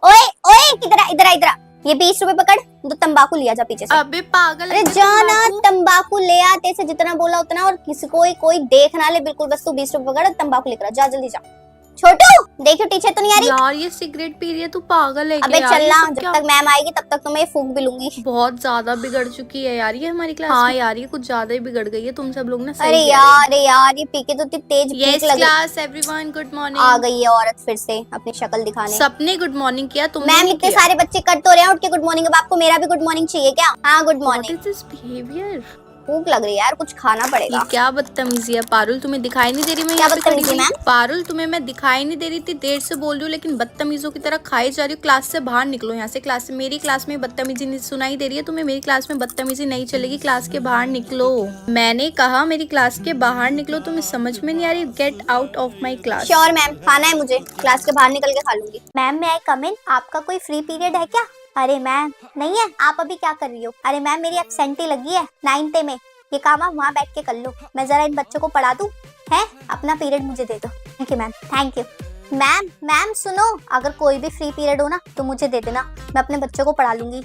ओए ओए इधर इधर इधर, ये 20 रुपए पकड़, तो तंबाकू लिया जा पीछे से। अबे पागल अरे जाना, तंबाकू ले आ, तेरे से जितना बोला उतना, और किसी कोई देख ना ले बिल्कुल, बस तू 20 रुपए पकड़ और तंबाकू लेकर आ, जा जल्दी जा। छोटू देखियो टीचर तो नहीं आ रही यार, ये सिगरेट पी रही है, तू पागल है अबे क्या? चलना, ये सब जब क्या? तक मैम आएगी तब तक तो मैं फूंक भी लूंगी। बहुत ज्यादा बिगड़ चुकी है यार ये हमारी क्लास। हाँ यार, ये कुछ ज्यादा ही बिगड़ गई है, तुम सब लोग ना सही अरे कह रहे हो। यार ये पी के तो इतनी तेज यस भूख लगी। Class everyone, good morning. आ गई है औरत फिर से अपनी शक्ल दिखाने। सबने गुड मॉर्निंग किया, तुमने मैम नहीं इतने किया। सारे बच्चे कर तो रहे हैं उठ के गुड मॉर्निंग, अब आपको मेरा भी गुड मॉर्निंग चाहिए क्या? हाँ good What morning. is this behavior? भूख लग रही है यार, कुछ खाना ये पड़ेगा। क्या बदतमीजी है पारुल, तुम्हें दिखाई नहीं दे रही मैं क्या यहाँ पे खड़ी बदतमीजी हुई? मैम? पारुल, तुम्हें मैं दिखाई नहीं दे रही थी, देर से बोल रही हूँ लेकिन बदतमीजों की तरह खाई जा रही हूँ। क्लास से बाहर निकलो यहाँ से, क्लास से, मेरी क्लास में बदतमीजी नहीं सुनाई दे रही है तुम्हें? मेरी क्लास में बदतमीजी नहीं चलेगी, क्लास के बाहर निकलो। मैंने कहा मेरी क्लास के बाहर निकलो, तुम्हें समझ में नहीं आ रही? Get out of my class. Sure ma'am, खाना है मुझे, क्लास के बाहर निकल के खा लूंगी। मैम मैं कम इन, आपका कोई फ्री पीरियड है क्या? अरे मैम नहीं है। आप अभी क्या कर रही हो? अरे मैम मेरी एब्सेंटी लगी है 9th में, ये काम आप वहाँ बैठ के कर लो, मैं जरा इन बच्चों को पढ़ा दूं। है अपना पीरियड मुझे दे दो। Thank you ma'am, thank you ma'am. Ma'am सुनो, अगर कोई भी फ्री पीरियड हो ना तो मुझे दे देना, मैं अपने बच्चों को पढ़ा लूंगी।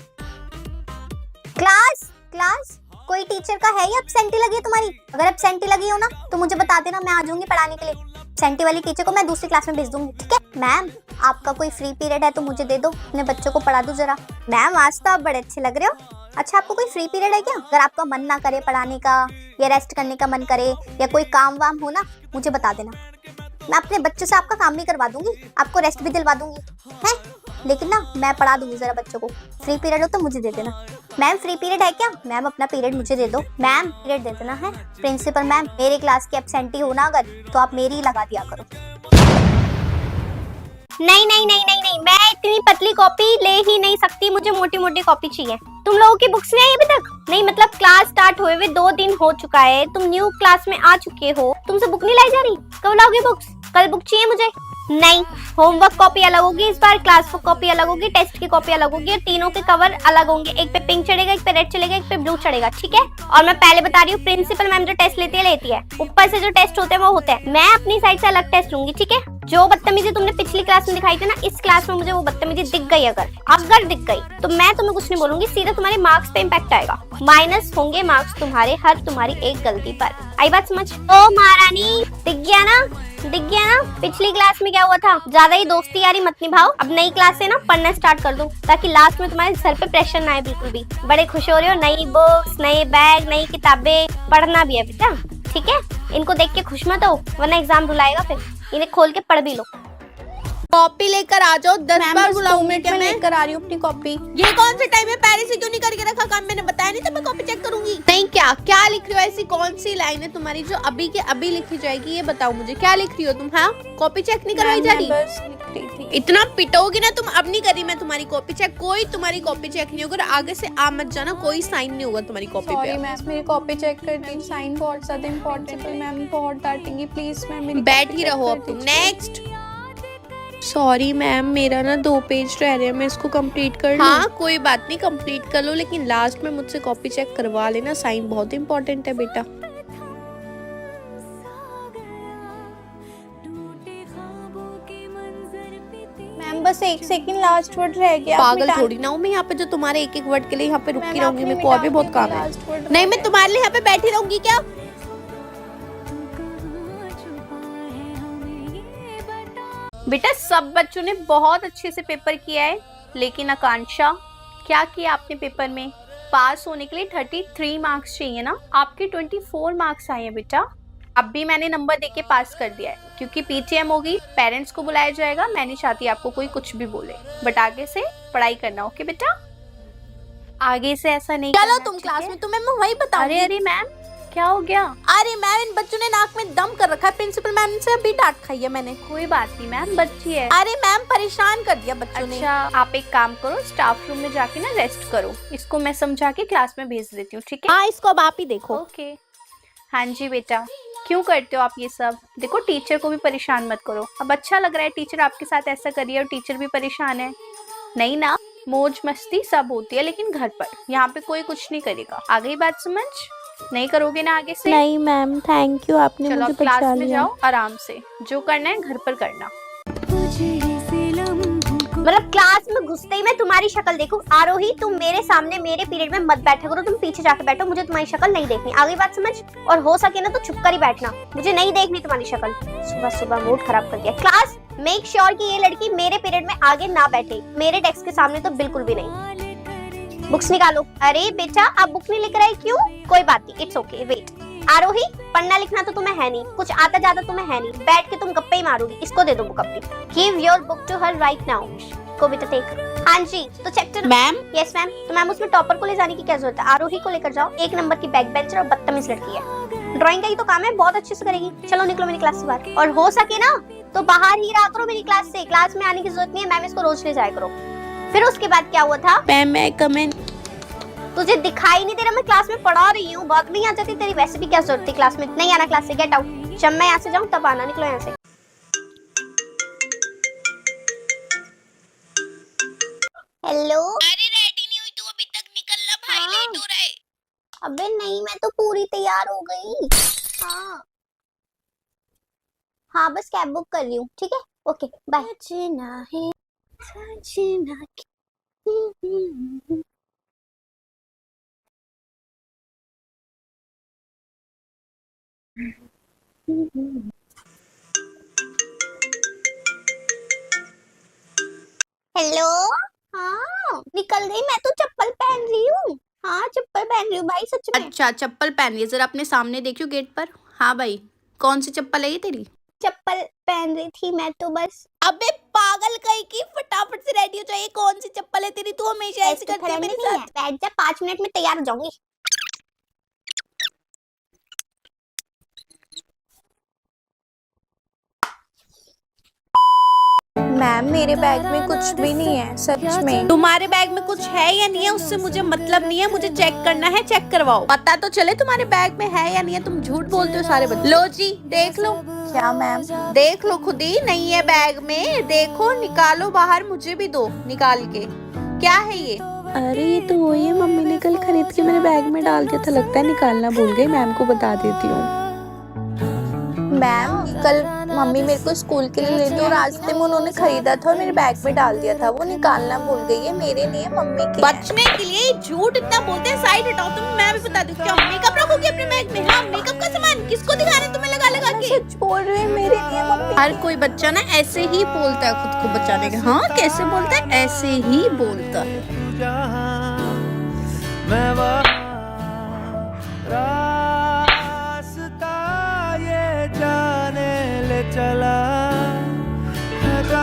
क्लास क्लास कोई टीचर का है या एब्सेंटी लगी है तुम्हारी? अगर एब्सेंटी लगी हो ना तो मुझे बता देना, मैं आ जाऊंगी पढ़ाने के लिए। एब्सेंटी वाली टीचर को मैं दूसरी क्लास में भेज दूंगी, ठीक है? मैम आपका कोई फ्री पीरियड है तो मुझे दे दो, अपने बच्चों को पढ़ा दो जरा। मैम आज तो आप बड़े अच्छे लग रहे हो। अच्छा आपको कोई फ्री पीरियड है क्या? अगर आपका मन ना करे पढ़ाने का या रेस्ट करने का मन करे या कोई काम वाम हो ना, मुझे बता देना, मैं अपने बच्चों से आपका काम भी करवा दूंगी, आपको रेस्ट भी दिलवा दूंगी। है लेकिन ना मैं पढ़ा दूंगी जरा बच्चों को। फ्री पीरियड हो तो मुझे दे देना। मैम फ्री पीरियड है क्या? मैम अपना पीरियड मुझे दे दो। मैम पीरियड दे देना है। प्रिंसिपल मैम मेरे क्लास की एब्सेंटी हो ना अगर, तो आप मेरी लगा दिया करो। नहीं नहीं नहीं नहीं नहीं, मैं इतनी पतली कॉपी ले ही नहीं सकती, मुझे मोटी मोटी कॉपी चाहिए। तुम लोगों की बुक्स नहीं आई अभी तक? नहीं मतलब क्लास स्टार्ट हुए हुए 2 दिन हो चुका है, तुम न्यू क्लास में आ चुके हो, तुमसे बुक नहीं लाई जा रही? कब लाओगे बुक्स? कल बुक चाहिए मुझे। नहीं, होमवर्क कॉपी अलग होगी इस बार, क्लास बुक कॉपी अलग होगी, टेस्ट की कॉपी अलग होगी, और तीनों के कवर अलग होंगे। एक पे पिंक चढ़ेगा, एक पे रेड चढ़ेगा, एक पे ब्लू चढ़ेगा, ठीक है? और मैं पहले बता रही हूँ, प्रिंसिपल मैम जो टेस्ट लेती है, ऊपर से जो टेस्ट होते हैं वो होते हैं, मैं अपनी साइड से अलग टेस्ट लूंगी, ठीक है? जो बदतमीजी तुमने पिछली क्लास में दिखाई थी ना, इस क्लास में मुझे वो बदतमीजी दिख गई अगर दिख गई तो मैं तुम्हें कुछ नहीं बोलूंगी, सीधा तुम्हारे मार्क्स पे इम्पैक्ट आएगा। माइनस होंगे मार्क्स तुम्हारे हर तुम्हारी एक गलती पर। आई बात समझ? ओ महारानी, दिख गया ना? पिछली क्लास में क्या हुआ था? ज्यादा ही दोस्ती यारी मत निभाओ। अब नई क्लास से ना पढ़ना स्टार्ट कर दो, ताकि लास्ट में तुम्हारे सर पे प्रेशर ना आए बिल्कुल भी। बड़े खुश हो रहे हो, नई बुक्स, नए बैग, नई किताबें, पढ़ना भी है बेटा, ठीक है? इनको देख के खुश मत हो, वरना एग्जाम रुलाएगा फिर। इन्हें खोल के पढ़ भी लो। कॉपी लेकर आ जाओ, 10 बार बुलाऊं मैं क्या? मैं लेकर आ रही हूँ अपनी कॉपी। ये कौन सा टाइम है? पहले से क्यों नहीं करके रखा काम? मैंने बताया नहीं था मैं कॉपी चेक करूंगी। नहीं, क्या लिख रही हो? ऐसी कौन सी लाइन है तुम्हारी जो अभी के अभी लिखी जाएगी? ये बताओ मुझे, क्या लिख रही हो तुम? हाँ, कॉपी चेक नहीं करवाई जा रही? इतना पिटोगी ना तुम। अब नहीं करी मैं तुम्हारी कॉपी चेक, कोई तुम्हारी कॉपी चेक नहीं होगा। आगे से आ मत जाना, कोई साइन नहीं होगा तुम्हारी कॉपी पे। सॉरी मैम, मेरी कॉपी चेक कर दी, साइन बहुत ज्यादा इम्पोर्टेंट है मैम, बहुत डांटेंगी, प्लीज मैम मेरी बैठ ही रहो अब तुम। नेक्स्ट। सॉरी मैम, मेरा ना 2 पेज रह रहे हैं, मैं इसको कंप्लीट कर लूं? हाँ कोई बात नहीं, कंप्लीट कर लो, लेकिन लास्ट में मुझसे कॉपी चेक करवा लेना, साइन बहुत इंपॉर्टेंट है बेटा। मैम बस 1 सेकंड लास्ट वर्ड रह गया। पागल थोड़ी ना हूँ मैं यहाँ पे जो तुम्हारे एक वर्ड के लिए यहाँ पे रुकी रहूंगी। मेरे को और भी बहुत काम है। नहीं, मैं तुम्हारे लिए यहाँ पे बैठी रहूंगी क्या? बेटा सब बच्चों ने बहुत अच्छे से पेपर किया है, लेकिन आकांक्षा क्या किया आपने पेपर में? पास होने के लिए 33 मार्क्स चाहिए ना, आपके 24 मार्क्स आए हैं बेटा। अब भी मैंने नंबर देके पास कर दिया है, क्योंकि पीटीएम होगी, पेरेंट्स को बुलाया जाएगा। मैं नहीं चाहती आपको कोई कुछ भी बोले, बट आगे से पढ़ाई करना, ओके बेटा? आगे से ऐसा नहीं चलो करना, तुम ठीक क्लास है? में, तुम्हें मैं वही बताऊंगी। अरे मैम क्या हो गया? अरे मैम, इन बच्चों ने नाक में दम कर रखा है, प्रिंसिपल मैम से अभी डांट खाई है मैंने। कोई बात नहीं मैम, बच्ची है। अरे मैम, परेशान कर दिया बच्चों ने। अच्छा आप एक काम करो, स्टाफ रूम में जाके ना रेस्ट करो, इसको मैं समझा के क्लास में भेज देती हूँ, ठीक है? हाँ, इसको अब आप ही देखो। ओके। हाँ जी बेटा, क्यों करते हो आप ये सब? देखो टीचर को भी परेशान मत करो। अब अच्छा लग रहा है टीचर आपके साथ ऐसा कर रही है और टीचर भी परेशान है। नहीं ना, मौज मस्ती सब होती है, लेकिन घर पर, यहाँ पे कोई कुछ नहीं करेगा। आ गई बात समझ? नहीं करोगे ना आगे से? नहीं मैम, थैंक यू, आपने चलो मुझे अब क्लास बचा में लिया। जाओ आराम से, जो करना है घर पर करना। मतलब क्लास में घुसते ही मैं तुम्हारी शक्ल देखूं। आरोही तुम मेरे सामने मेरे पीरियड में मत बैठा करो, तुम पीछे जाके बैठो, मुझे तुम्हारी शक्ल नहीं देखनी। आगे बात समझ? और हो सके ना तो चुप कर ही बैठना, मुझे नहीं देखनी तुम्हारी शक्ल। सुबह सुबह मूड खराब कर दिया। क्लास मेक श्योर कि ये लड़की मेरे पीरियड में आगे ना बैठे, मेरे डेस्क के सामने तो बिल्कुल भी नहीं। बुक्स निकालो। अरे बेटा आप बुक नहीं लेकर आए क्यों? कोई बात नहीं, इट्स ओके, वेट। आरोही पढ़ना लिखना तो तुम्हें है नहीं, कुछ आता जाता तुम्हें है नहीं, बैठ के तुम गप्पे ही मारोगी। इसको दे दो बुक अपनी। Give your book to her right now. को भी तो टेक। हाँ जी, तो चैप्टर मैम। Yes ma'am. तो मैम उसमें टॉपर को ले जाने की क्या जरूरत है? आरोही को लेकर जाओ, 1 नंबर की बैक बेंचर और बदतमीज लड़की है। ड्राइंग का ही तो काम है, बहुत अच्छे से करेगी। चलो निकलो मेरी क्लास से बाहर, और हो सके ना तो बाहर ही रहा करो मेरी क्लास से। क्लास में आने की जरूरत नहीं है, मैम इसको रोज ले जाया करो। फिर उसके बाद क्या हुआ था? मैम मैं कम इन। तुझे दिखाई नहीं दे रहा मैं क्लास में पढ़ा रही हूँ? बात नहीं आ जाती तेरी? वैसे भी क्या जरूरत थी क्लास में? नहीं आना क्लास से, गेट आउट। जब मैं यहाँ से जाऊँ तब आना, निकलो यहाँ से। हेलो। अरे रेडी नहीं हुई तू अभी तक, निकलना भाई, लेट हो रहा है। अबे नहीं, मैं तो पूरी तैयार हो गई। हाँ हाँ, बस कैब बुक कर रही हूँ, ठीक है? Okay bye. सजना है सजना हेलो। हाँ निकल गई मैं तो, चप्पल पहन रही हूँ। हाँ चप्पल पहन रही हूँ भाई, सच में। अच्छा चप्पल पहन रही है, जरा अपने सामने देखियो गेट पर। हाँ भाई, कौन सी चप्पल है ये तेरी? चप्पल पहन रही थी मैं तो बस। अबे पागल कहीं की, फटाफट से रेडी हो जाइए। कौन सी चप्पल है तेरी? तू हमेशा ऐसे करती है मेरे साथ। बैठ जा, 5 मिनट में तैयार हो जाऊंगी। मैम मेरे बैग में कुछ भी नहीं है, सच में। तुम्हारे बैग में कुछ है या नहीं है उससे मुझे मतलब नहीं है, मुझे चेक करना है, चेक करवाओ। पता तो चले तुम्हारे बैग में है या नहीं है। तुम झूठ बोलते हो सारे बच्चे। लो जी देख लो। क्या मैम? देख लो खुद ही, नहीं है बैग में, देखो निकालो बाहर, मुझे भी दो निकाल के। क्या है ये? अरे ये तो वही है, मम्मी ने कल खरीद के मेरे बैग में डाल दिया था, लगता है निकालना भूल गई। मैम को बता देती हूँ। मैम कल मम्मी मेरे को स्कूल के लिए लेती और रास्ते में उन्होंने खरीदा था और मेरे बैग में डाल दिया था, वो निकालना भूल गई है। मेरे लिए मम्मी के बचने के लिए झूठ इतना बोलते हैं। साइड हटाओ तुम, मैं भी बता दूं। क्या मेकअप रखोगे अपने बैग में? हाँ मेकअप का सामान किसको दिखाना तुम्हें लगा लगा के? सच बोल रही है, मेरे लिए मम्मी। हर कोई बच्चा ना ऐसे ही बोलता है खुद को बचाने का। हाँ कैसे बोलता है? ऐसे ही बोलता है। मैं वहाँ रास्ता ये जाने ले चला।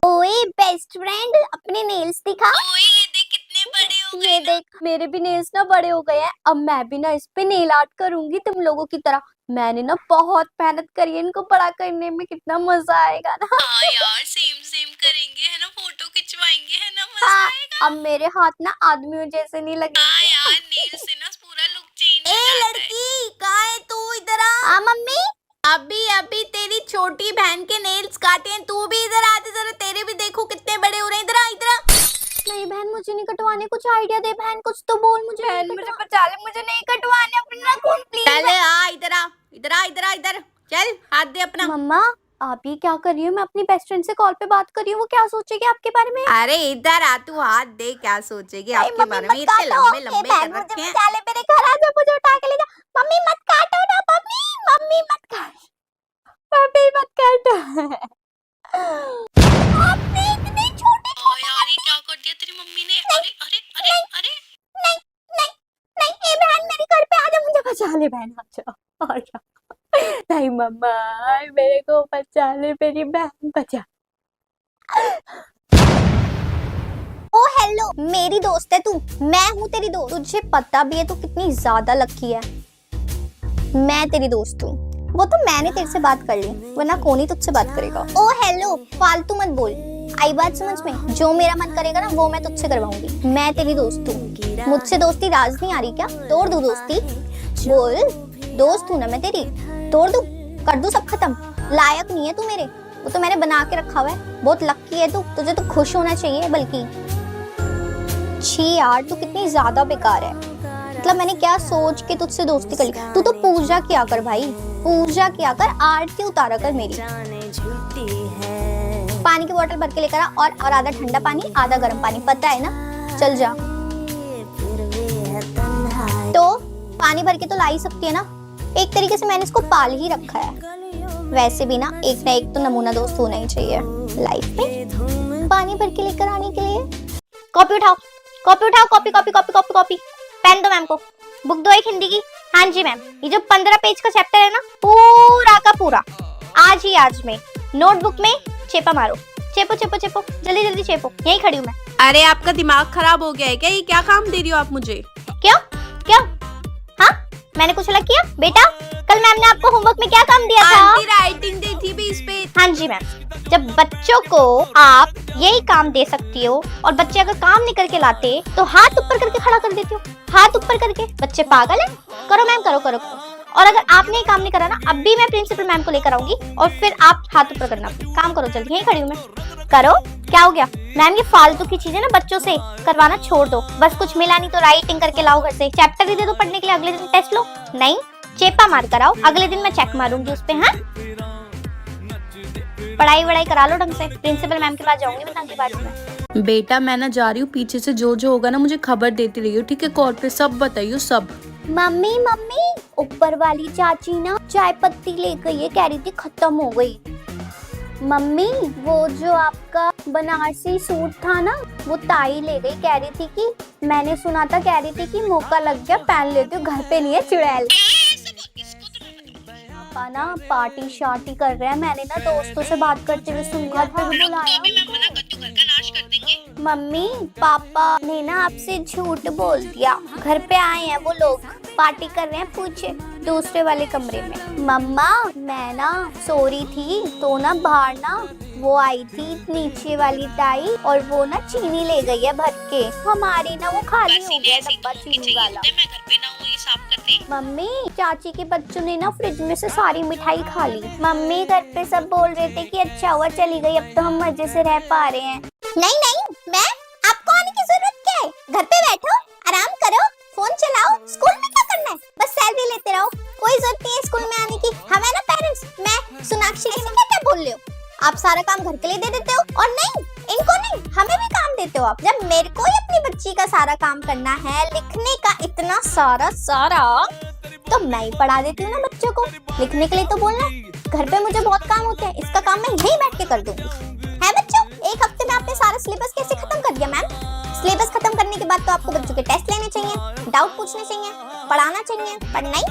ओए बेस्ट फ्रेंड, अपने नेल्स दिखा। ओए ये देख कितने बड़े हो गए। ये देख मेरे भी नेल्स ना बड़े हो गए हैं, अब मैं भी ना इस पे नेल आर्ट करूंगी तुम लोगों की तरह। मैंने ना बहुत मेहनत करी है, इनको बड़ा करने में कितना मजा आएगा ना। हाँ यार सेम सेम करेंगे है ना, फोटो खिंचवाएंगे है ना, मजा हाँ, आएगा। अब मेरे हाथ ना आदमियों जैसे नहीं हाँ लगेंगे। यार नेल से ना पूरा लुक चेंज हो जाता है। लड़की कहाँ है तू? इधर आ। हाँ मम्मी। अभी अभी तेरी छोटी बहन के नेल्स काटे हैं, तू भी इधर आ, जरा तेरे भी देखो कितने बड़े हो रहे हैं। इधर आ इधर आ। नहीं बहन मुझे नहीं कटवाने, कुछ आइडिया दे बहन, कुछ तो बोल मुझे। बहन मुझे बचा ले, मुझे नहीं कटवाने, अपना खून प्लीज। चले आ इधर आ, इधर आ, इधर आ, इधर चल, हाथ दे अपना। मम्मा आप ये क्या कर रही हो? मैं अपनी बेस्ट फ्रेंड से कॉल पे बात कर रही हूँ, वो क्या सोचेगी आपके बारे में? अरे इधर आ, तू हाथ दे, क्या सोचेगी आपके बारे में? इतने लंबे लंबे कर रखे हैं। ले मेरे घर आ जा, मुझे उठा के ले जा। मम्मी मत काटो ना, मम्मी मम्मी मत काट, मम्मी मत काटो। आपने इतने छोटे ओ यार ये क्या कर दिया तेरी मम्मी ने? अरे अरे अरे अरे नहीं नहीं नहीं, ए बहन मेरे घर पे आ जा, मुझे बचा ले बहन, आ जा। नहीं मम्मा मेरे को बचा ले, मेरी बहन बचा। ओ हेलो, मेरी दोस्त है तू, मैं हूँ तेरी दोस्त। तुझे पता भी है तू कितनी ज्यादा लकी है। मैं तेरी दोस्त हूँ, वो तो मैंने तेरे से बात कर ली, वरना कौन ही तुझसे बात करेगा। ओ हेलो, फालतू मत बोल, आई बात समझ में? जो मेरा मन करेगा ना वो मैं तुझसे करवाऊंगी। मैं तेरी दोस्त हूँ, मुझसे दोस्ती राज नहीं आ रही क्या? तोड़ दूँ दोस्ती? बोल, दोस्त हूँ ना मैं तेरी, तोड़ दूँ, कर दूँ सब खत्म? लायक नहीं है तू मेरे, वो तो मैंने बना के रखा हुआ है। बहुत लकी है तू, तुझे तो खुश होना चाहिए बल्कि। छी यार तू कितनी ज्यादा बेकार है, मतलब मैंने क्या सोच के तुझसे दोस्ती कर ली। तू तो पूजा किया कर भाई, पूजा किया कर, आरती उतारा कर मेरी। पानी की बोतल भर के लेकर आ और आधा ठंडा पानी आधा गर्म पानी, पता है ना? चल जा। तो पानी भर के तो ला ही सकती है ना, एक तरीके से मैंने इसको पाल ही रखा है। वैसे भी ना एक तो नमूना दोस्त होना ही चाहिए लाइफ में। पानी भर के लेकर आने के लिए कॉपी उठाओ, कॉपी उठाओ, copy copy copy copy copy. Pen दो मैम को, बुक दो एक हिंदी की। हाँ जी मैम, ये जो 15 पेज का चैप्टर है ना, पूरा का पूरा आज में नोटबुक में चेपा मारो। चेपो चेपो चेपो, जल्दी जल्दी चेपो। यहीं खड़ी हूँ मैं। अरे आपका दिमाग खराब हो गया है क्या? ये क्या काम दे रही हो आप मुझे? क्यों क्यों? हाँ, मैंने कुछ अलग किया बेटा? कल मैम ने आपको होमवर्क में क्या काम दिया था? आंटी राइटिंग दी थी भी इस पे। हाँ जी मैम, जब बच्चों को आप यही काम दे सकती हो और बच्चे अगर काम नहीं करके लाते तो हाथ ऊपर करके खड़ा कर देती हो। हाथ ऊपर करके, बच्चे पागल है? करो मैम, करो करो करो। और अगर आपने ये काम नहीं करा ना, अब भी मैं प्रिंसिपल मैम को लेकर आऊंगी और फिर आप हाथ ऊपर करना। काम करो जल्दी, यहीं खड़ी हूँ मैं। करो। क्या हो गया मैम? ये फालतू की चीजें ना बच्चों से करवाना छोड़ दो। बस कुछ मिला नहीं तो राइटिंग करके लाओ घर से। चैप्टर ही दे दो पढ़ने के लिए, अगले दिन टेस्ट लो। नहीं, चेपा मार कर आओ, अगले दिन मैं चेक मारूंगी उस पे। हाँ, पढ़ाई वढ़ाई करा लो ढंग से। प्रिंसिपल मैम के पास जाऊंगी मैं अगली बार में। बेटा मैं ना जा रही हूँ, पीछे से जो होगा ना मुझे खबर देती रहियो, ठीक है? कॉल पे सब बताइयो सब। मम्मी मम्मी, ऊपर वाली चाची ना चाय पत्ती ले गई है, कह रही थी खत्म हो गई। मम्मी, वो जो आपका बनारसी सूट था ना, वो ताई ले गई, कह रही थी कि मैंने सुना था, कह रही थी कि मौका लग गया पहन लेती हूँ, घर पे नहीं है चुड़ैल। पापा ना पार्टी शार्टी कर रहे हैं, मैंने ना दोस्तों से बात करते हुए सुना था, बुलाया। मम्मी, पापा ने ना आपसे झूठ बोल दिया, घर पे आए हैं वो लोग, पार्टी कर रहे हैं पूछे दूसरे वाले कमरे में। मम्मा, मैं ना सो रही थी तो ना बाहर ना वो आई थी नीचे वाली ताई और वो ना चीनी ले गई है भर के। हमारी ना वो खाली हो गया डब्बा चीनी वाला। मैं घर पे ना हूँ, ये साफ कर दे। मम्मी, चाची के बच्चों ने ना फ्रिज में से सारी मिठाई खा ली। मम्मी, घर पे सब बोल रहे थे कि अच्छा हुआ चली गई, अब तो हम मजे से रह पा रहे हैं। नहीं नहीं मैम, आपको आने की जरूरत क्या है? घर पे बैठो, आराम करो, फोन चलाओ। स्कूल में क्या करना है? बस सैलरी लेते रहो, कोई जरूरत नहीं है स्कूल में आने की। हमें ना पेरेंट्स, मैं सोनाक्षी से क्या बोल रहे हो? आप सारा काम घर के लिए दे देते हो और नहीं इनको नहीं, हमें भी काम देते हो आप। जब मेरे को ही अपनी बच्ची का सारा काम करना है, लिखने का इतना सारा तो मैं ही पढ़ा देती हूँ ना बच्चों को। लिखने के लिए तो बोलना, घर पे मुझे बहुत काम होते हैं, इसका काम मैं यहीं बैठ के कर दूंगी। है बच्चों, एक हफ्ते में आपने सारा सिलेबस कैसे खत्म कर दिया मैम? सिलेबस खत्म करने के बाद तो आपको बच्चों के टेस्ट लेने चाहिए, डाउट पूछने चाहिए, पढ़ाना चाहिए, पर नहीं,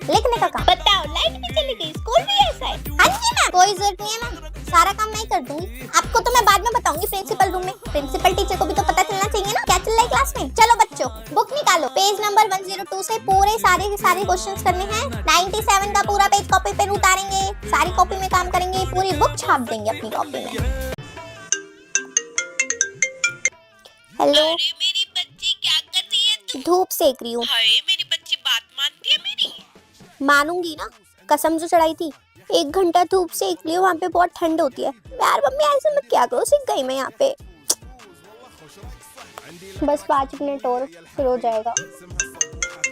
लिखने का काम। बताओ, लाइट भी चली गई, स्कूल भी ऐसा है? हाँ जी मैम, कोई जरूरत नहीं है मैम, सारा काम मैं ही कर दूंगी। आपको तो मैं बाद में बताऊंगी प्रिंसिपल रूम में। प्रिंसिपल टीचर को भी तो पता चलना चाहिए ना क्या चल रहा है क्लास में। चलो बच्चों, बुक निकालो, पेज नंबर 102 से पूरे सारे क्वेश्चंस करने हैं। 97 का पूरा पेज कॉपी पे उतारेंगे, सारी कॉपी में काम करेंगे, पूरी बुक छाप देंगे अपनी कॉपी में। हेलो, मेरी बच्ची क्या कर रही है तू? धूप सेक रही हूँ। हाय, मेरी बच्ची बात मानती है मेरी? मानूंगी ना, कसम जो चढ़ाई थी। 1 घंटा धूप सेक लियो, वहाँ पे बहुत ठंड होती है। यार मम्मी ऐसे मत क्या करो, सिक गई मैं यहाँ पे। बस 5 मिनट और फिर हो जाएगा।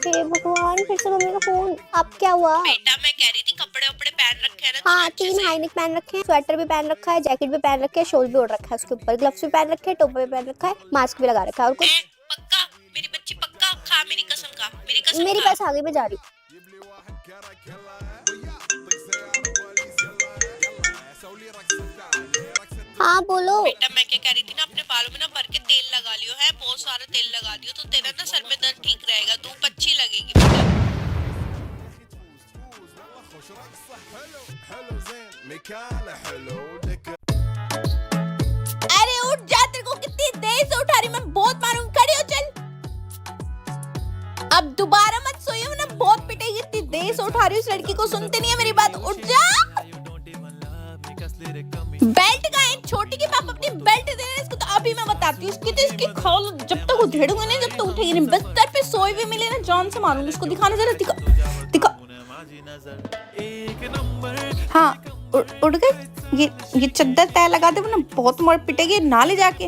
हे भगवान, फिर से मम्मी का फोन। अब क्या हुआ? बेटा मैं कह रही थी कपड़े वपड़े पहन रखे हैं ना? हाँ, 3 हाई नेक पहन रखे हैं, स्वेटर भी पहन रखा है, जैकेट भी पहन रखे है, शॉल भी ओढ़ रखा है, उसके ऊपर ग्लव्स भी पहन रखे हैं, टोपा भी पहन रखा है, मास्क भी लगा रखा है। और कुछ? पक्का मेरी बच्ची पक्का खा मेरी कसम खा, मेरी कसम मेरी खा। बस आगे में जा रही। हाँ बोलो। बेटा मैं क्या कह रही थी ना, अपने बालों में ना भर के तेल लगा लियो है, बहुत सारा तेल लगा दियो तो तेरा ना सर में दर्द ठीक रहेगा, धूप अच्छी लगेगी बेटा। अरे उठ जा, तेरे को कितनी देर से उठा रही, मैं बहुत मारूंगी, खड़ी हो चल। अब दोबारा मत सोइए, ना बहुत पिटेगी, इतनी देर से उठा रही हूँ, इस लड़की को सुनते नहीं है मेरी बात, उठ जा। बेल्ट का है, छोटी के पापा अपनी बेल्ट दे रहे हैं इसको, तो अभी मैं बताती हूँ इसकी, तो इसकी खोल जब तक उधेड़ूंगी नहीं, जब तक उठेगी नहीं। बिस्तर पे सोई हुई मिले ना, जान से मारूंगी इसको। दिखाना जरा, दिखा दिखा। हाँ उड़ गई। ये चद्दर तय लगा दे, वरना बहुत मार पिटेगी, ना ले जाके।